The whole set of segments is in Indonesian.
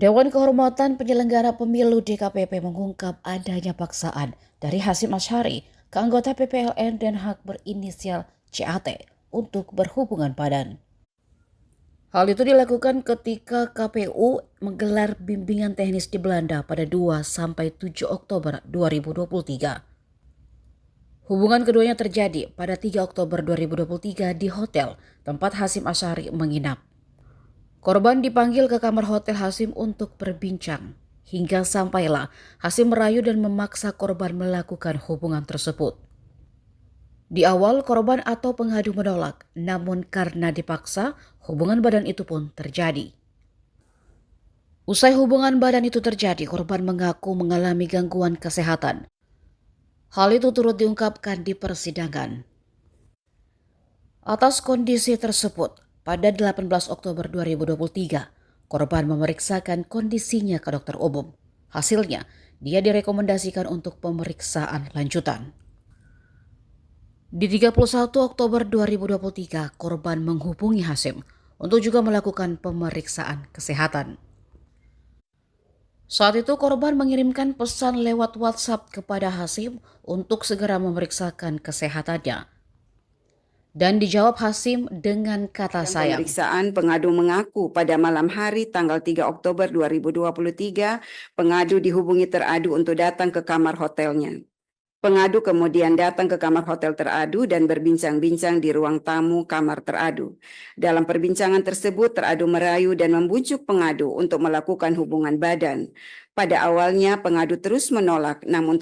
Dewan Kehormatan Penyelenggara Pemilu DKPP mengungkap adanya paksaan dari Hasyim Asyari ke anggota PPLN Den Haag berinisial CAT untuk berhubungan badan. Hal itu dilakukan ketika KPU menggelar bimbingan teknis di Belanda pada 2-7 Oktober 2023. Hubungan keduanya terjadi pada 3 Oktober 2023 di hotel tempat Hasyim Asyari menginap. Korban dipanggil ke kamar hotel Hasyim untuk berbincang. Hingga sampailah Hasyim merayu dan memaksa korban melakukan hubungan tersebut. Di awal korban atau pengadu menolak, namun karena dipaksa, hubungan badan itu pun terjadi. Usai hubungan badan itu terjadi, korban mengaku mengalami gangguan kesehatan. Hal itu turut diungkapkan di persidangan. Atas kondisi tersebut, pada 18 Oktober 2023, korban memeriksakan kondisinya ke dokter umum. Hasilnya, dia direkomendasikan untuk pemeriksaan lanjutan. Di 31 Oktober 2023, korban menghubungi Hasyim untuk juga melakukan pemeriksaan kesehatan. Saat itu korban mengirimkan pesan lewat WhatsApp kepada Hasyim untuk segera memeriksakan kesehatannya. Dan dijawab Hasyim dengan kata sayang. Pemeriksaan, pengadu mengaku pada malam hari tanggal 3 Oktober 2023, pengadu dihubungi teradu untuk datang ke kamar hotelnya. Pengadu kemudian datang ke kamar hotel teradu dan berbincang-bincang di ruang tamu kamar teradu. Dalam perbincangan tersebut, teradu merayu dan membujuk pengadu untuk melakukan hubungan badan. Pada awalnya, pengadu terus menolak, namun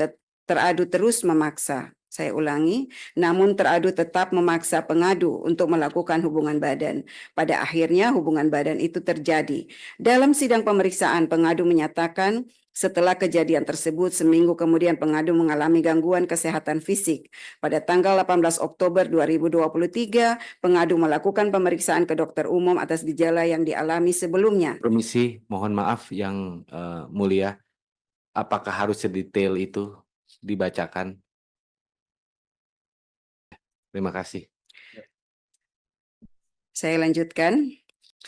teradu terus memaksa. Saya ulangi, namun teradu tetap memaksa pengadu untuk melakukan hubungan badan. Pada akhirnya hubungan badan itu terjadi. Dalam sidang pemeriksaan, pengadu menyatakan setelah kejadian tersebut, seminggu kemudian pengadu mengalami gangguan kesehatan fisik. Pada tanggal 18 Oktober 2023, pengadu melakukan pemeriksaan ke dokter umum atas gejala yang dialami sebelumnya. Permisi, mohon maaf yang mulia, apakah harus sedetail itu dibacakan? Terima kasih. Saya lanjutkan.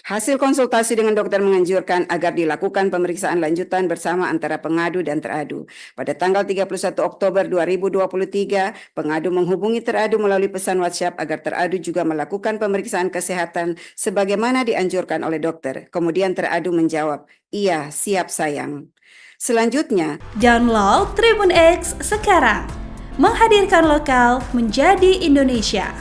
Hasil konsultasi dengan dokter menganjurkan agar dilakukan pemeriksaan lanjutan bersama antara pengadu dan teradu. Pada tanggal 31 Oktober 2023, pengadu menghubungi teradu melalui pesan WhatsApp agar teradu juga melakukan pemeriksaan kesehatan sebagaimana dianjurkan oleh dokter. Kemudian teradu menjawab, "Iya, siap sayang." Selanjutnya, download Tribun X sekarang. Menghadirkan lokal menjadi Indonesia.